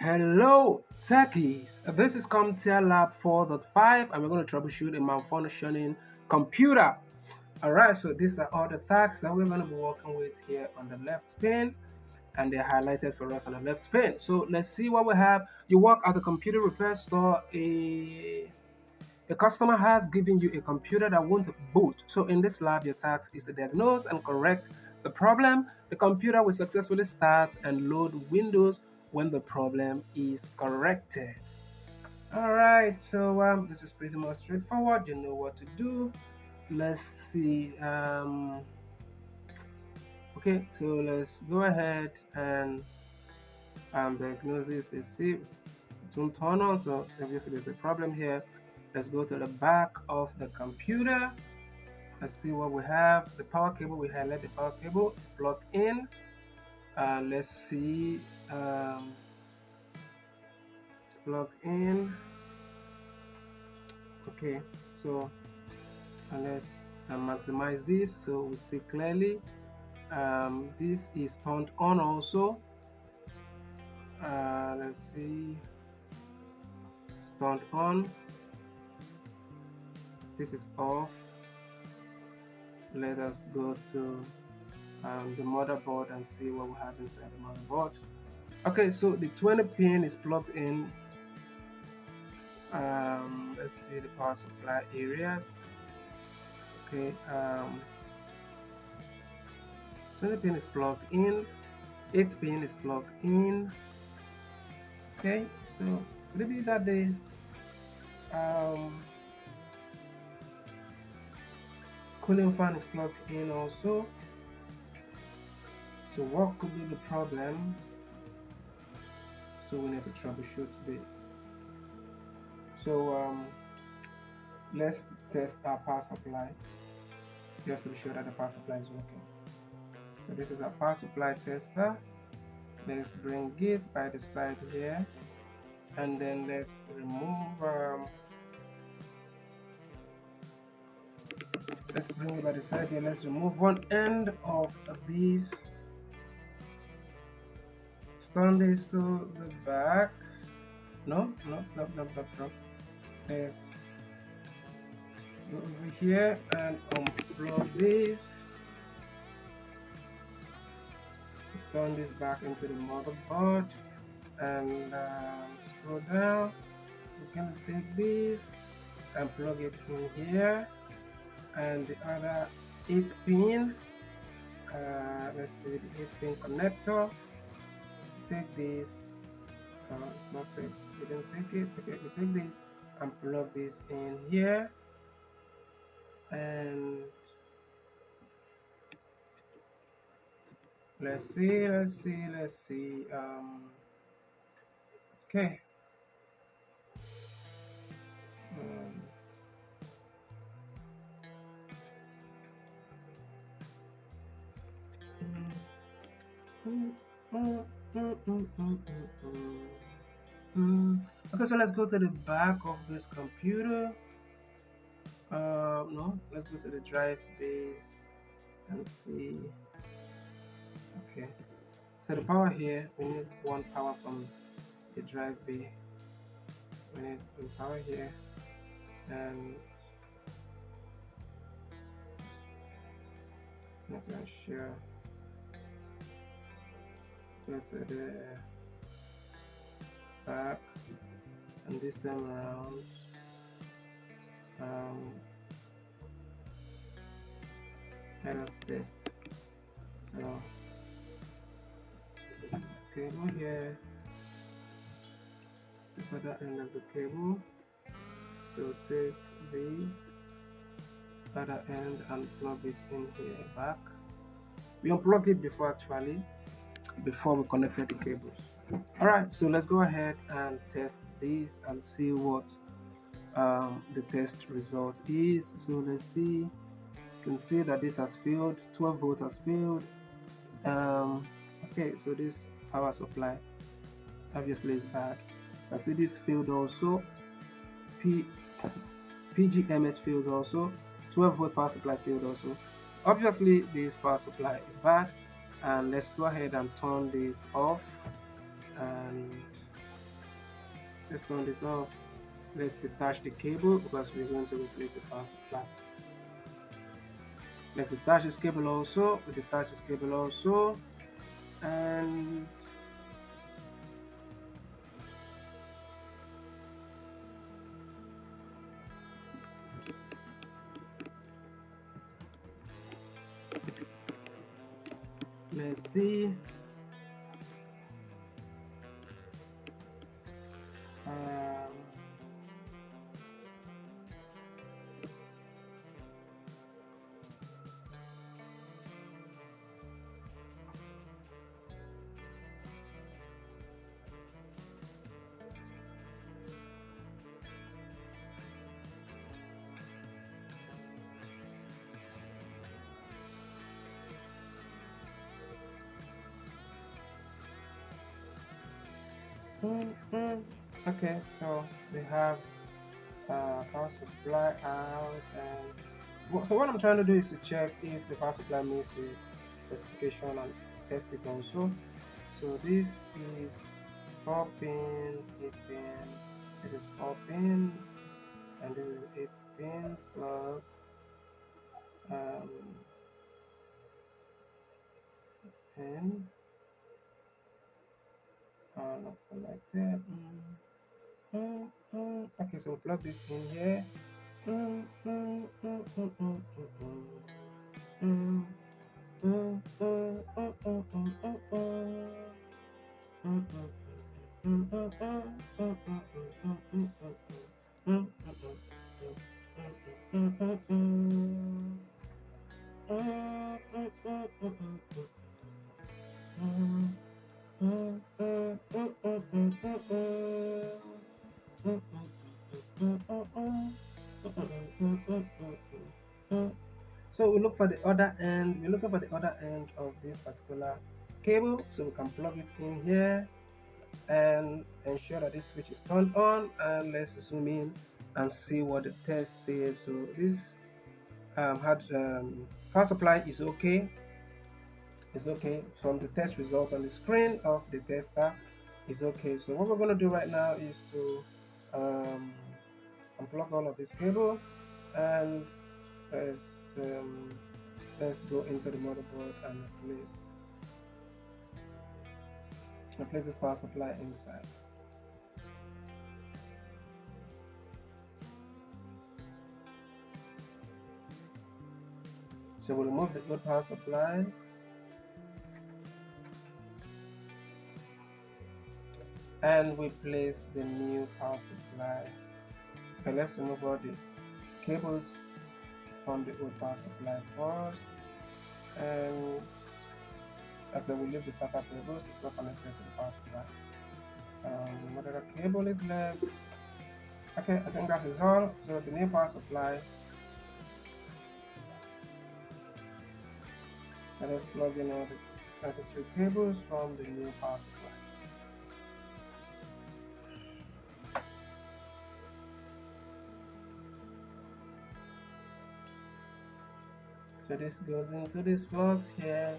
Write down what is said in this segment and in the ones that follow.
Hello, techies. This is comptia lab 4.5, and we're going to troubleshoot a malfunctioning computer. All right, so these are all the tasks that we're going to be working with here on the left pane, and they're highlighted for us on the left pane. So let's see what we have. You work at a computer repair store. A customer has given you a computer that won't boot. So in this lab, your task is to diagnose and correct the problem. The computer will successfully start and load Windows when the problem is corrected. All right, so this is pretty much straightforward. You know what to do. Let's see. Okay, so let's go ahead and diagnose this. Let's see. It won't turn on, so obviously there's a problem here. Let's go to the back of the computer. Let's see what we have. The power cable, we highlight the power cable. It's plugged in. Let's see. It's plugged in. Okay, so let's maximize this so we see clearly. This is turned on also. Let's see. It's turned on. This is off. Let us go to the motherboard and see what we have inside the motherboard. Okay, so the 20 pin is plugged in. Let's see the power supply areas. Okay, 20 pin is plugged in, 8 pin is plugged in. Okay, so maybe that the cooling fan is plugged in also. So what could be the problem? So we need to troubleshoot this. So let's test our power supply just to be sure that the power supply is working. So this is our power supply tester. Let's bring it by the side here, and then let's remove let's bring it by the side here. Let's remove one end of these. Turn this to the back. No. Let's go over here and unplug this. Let's turn this back into the motherboard and scroll down. We're gonna take this and plug it in here, and the other 8 pin. Let's see the 8 pin connector. Take this. It's not take. We didn't take it. Okay, we take this and plug this in here, and let's see. Okay. Okay, so let's go to the back of this computer. No, let's go to the drive base and see. Okay, so the power here, we need one power from the drive bay. We need one power here, and let's ensure go to the back, and this time around let us test. So this cable here, the other end of the cable, so take this other end and plug it in here back. We unplug it before we connected the cables. All right, so let's go ahead and test this and see what the test result is. So let's see. You can see that this has failed. 12 volts has failed. Okay, so this power supply obviously is bad. I see this failed also. PGMS failed also. 12 volt power supply failed also. Obviously this power supply is bad, and let's go ahead and turn this off, and Let's turn this off. Let's detach the cable because we're going to replace this power supply. Let's detach this cable also. We detach this cable also. And let's see. Um, okay, so we have power supply out, and so what I'm trying to do is to check if the power supply meets the specification and test it also. So this is 4 pin, 8 pin, this is 4 pin, and this is 8 pin plug. Um, 8 pin, not connected. Okay, so we'll plug this in here. Mm, mm, mm, mm, mm, mm, mm, mm, mm, mm, mm, mm, mm, mm. So we look for the other end. We're looking for the other end of this particular cable, so we can plug it in here and ensure that this switch is turned on. And let's zoom in and see what the test says. So this power supply is okay. It's okay from the test results on the screen of the tester. Is okay. So what we're going to do right now is to um, unplug all of this cable, and let's um, let's go into the motherboard and replace this power supply inside. So we'll remove the old power supply and we place the new power supply. Okay, let's remove all the cables from the old power supply first, and okay, we leave the SATA cables. It's not connected to the power supply. What other cable is left? Okay, I think that is all. So the new power supply, let us plug in all the necessary cables from the new power supply. So this goes into the slot here.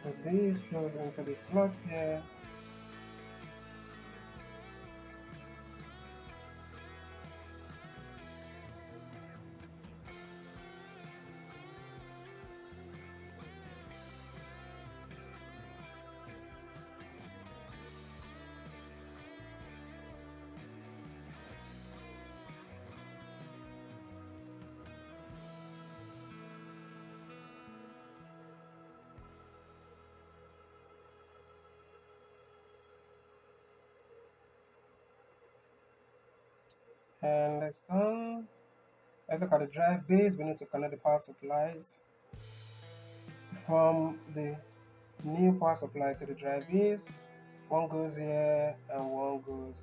So this goes into the slot here. And let's done. Let's look at the drive base. We need to connect the power supplies from the new power supply to the drive base. One goes here and one goes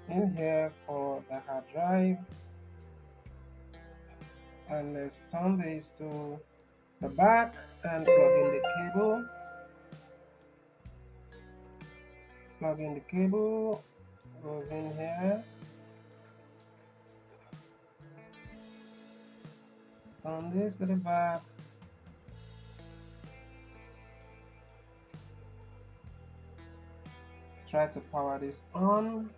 in here for the hard drive. And let's turn this to the back and plug in the cable. Let's plug in the cable, goes in here. Turn this to the back. Try to power this on.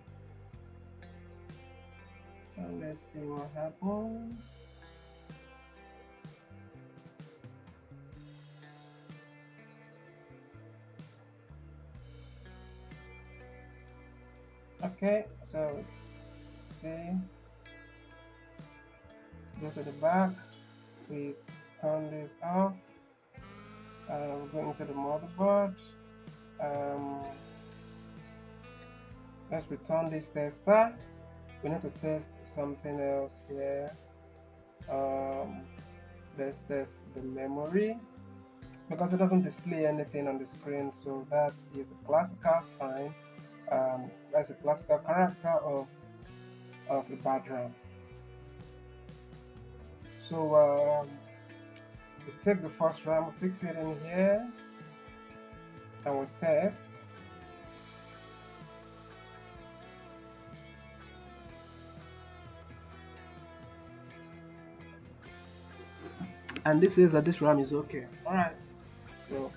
And let's see what happens. Okay, so see, go to the back, we turn this off, we're going to the motherboard. Let's return this tester. We need to test something else here. Let's test the memory because it doesn't display anything on the screen, so that is a classical sign. That's a classical character of a bad RAM. So we take the first RAM, we fix it in here, and we test. And this says that this RAM is okay. Alright, so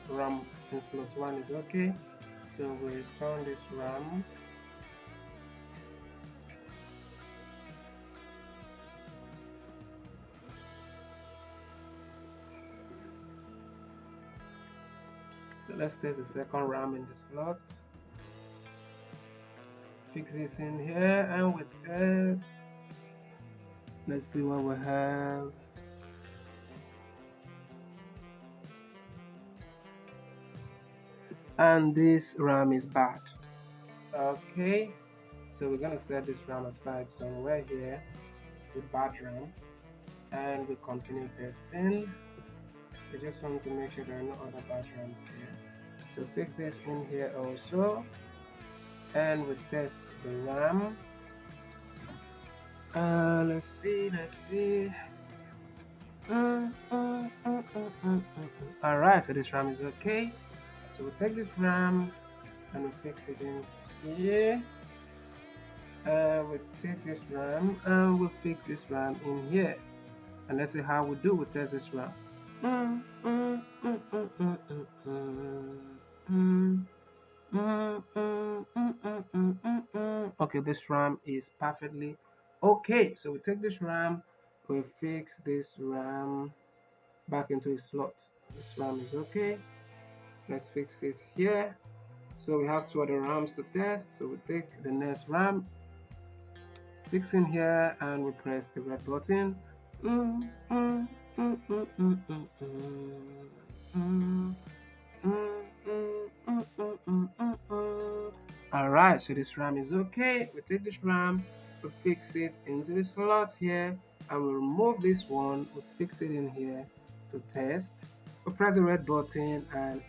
RAM in slot 1 is okay. So we return this RAM. So let's test the second RAM in the slot. Fix this in here and we test. Let's see what we have. And this RAM is bad. Okay, so we're gonna set this RAM aside somewhere here with bad RAM, and we continue testing. We just want to make sure there are no other bad RAMs here. So fix this in here also, and we test the RAM. Let's see. Alright, so this RAM is okay. So we take this RAM and we fix it in here. We take this RAM and we fix this RAM in here. And let's see how we do with test this RAM. Okay, this RAM is perfectly okay. So we take this RAM, we fix this RAM back into its slot. This RAM is okay. Let's fix it here. So we have two other RAMs to test. So we take the next RAM, fix in here, and we press the red button. Alright, so this RAM is okay. We take this RAM, we fix it into the slot here, and we remove this one, we fix it in here to test. We press the red button and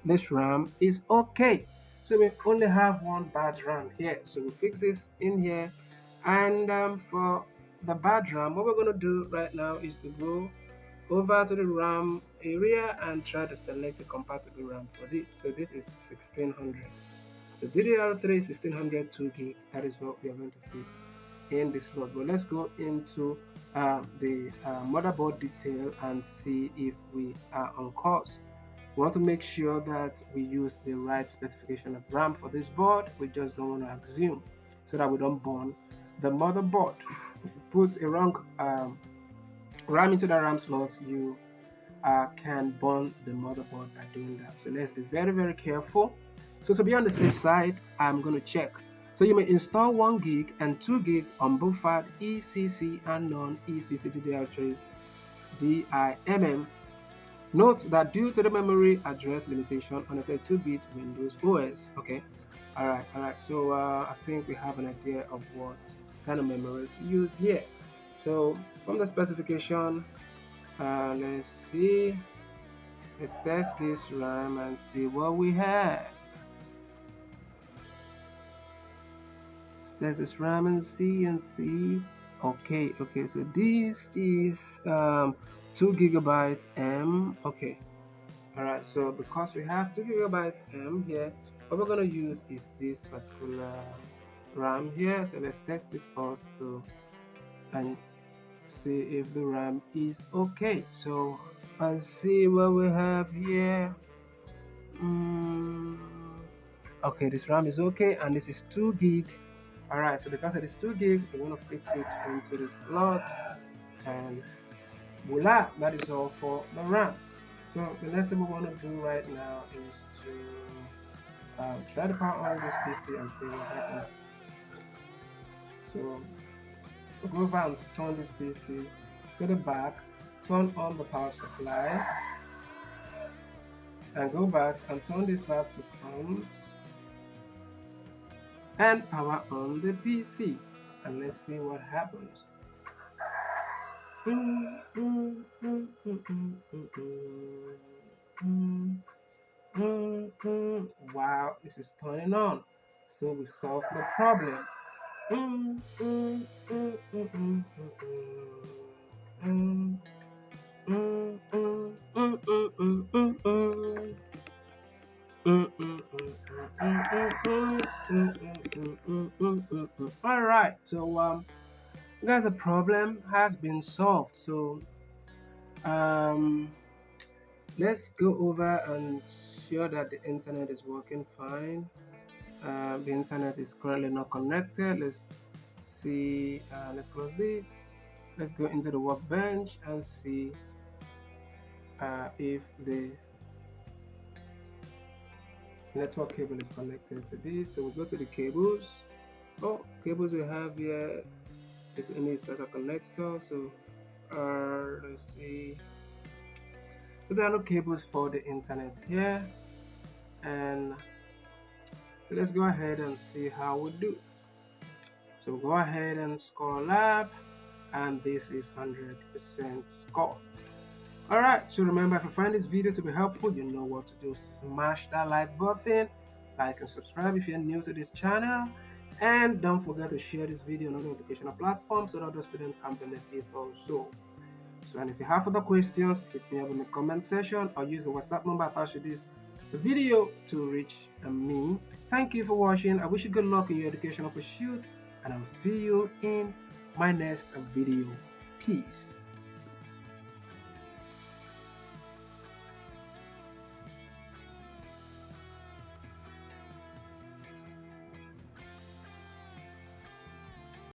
this RAM is okay. So we only have one bad RAM here. So we fix this in here. And for the bad RAM, what we're going to do right now is to go over to the RAM area and try to select a compatible RAM for this. So this is 1600. So DDR3 1600 2 gig. That is what we are going to fit in this slot. But let's go into the motherboard detail and see if we are on course. We want to make sure that we use the right specification of RAM for this board. We just don't want to assume, so that we don't burn the motherboard. If you put a wrong RAM into the RAM slot, you can burn the motherboard by doing that. So let's be very, very careful. So to be on the safe side, I'm going to check. So you may install 1 gig and 2 gig on both ECC and non-ECC DDR3 DIMM. Note that due to the memory address limitation on a 32-bit Windows OS. Okay, all right. So I think we have an idea of what kind of memory to use here. So from the specification, let's see. Let's test this RAM and see what we have. There's this RAM and C. Okay, so this is 2 GB M. Okay, all right. So because we have 2 GB M here, what we're gonna use is this particular RAM here. So let's test it first, so and see if the RAM is okay. So let's see what we have here. Mm, okay, this RAM is okay, and this is 2 gig. All right, so because it is 2 gig, we're gonna fix it into the slot, and voila, that is all for the RAM. So the next thing we want to do right now is to try to power on this PC and see what happens. So we'll go over and turn this PC to the back, turn on the power supply, and go back and turn this back to front, and power on the PC, and let's see what happens. Wow, this is turning on. So we solved the problem. All right, so guys, the problem has been solved. So um let's go over and show that the internet is working fine. The internet is currently not connected. Let's see. Let's close this. Let's go into the workbench and see if the network cable is connected to this. So we go to the cables. Oh, cables we have here is any SATA connector. So let's see. So there are no cables for the internet here, and so let's go ahead and see how we do. So go ahead and score lab, and this is 100% score. Alright, so remember, if you find this video to be helpful, you know what to do. Smash that like button, like and subscribe if you're new to this channel, and don't forget to share this video on other educational platforms so that other students can benefit also. So, and if you have other questions, hit me up in the comment section or use the WhatsApp number attached to this video to reach me. Thank you for watching. I wish you good luck in your educational pursuit, and I'll see you in my next video. Peace.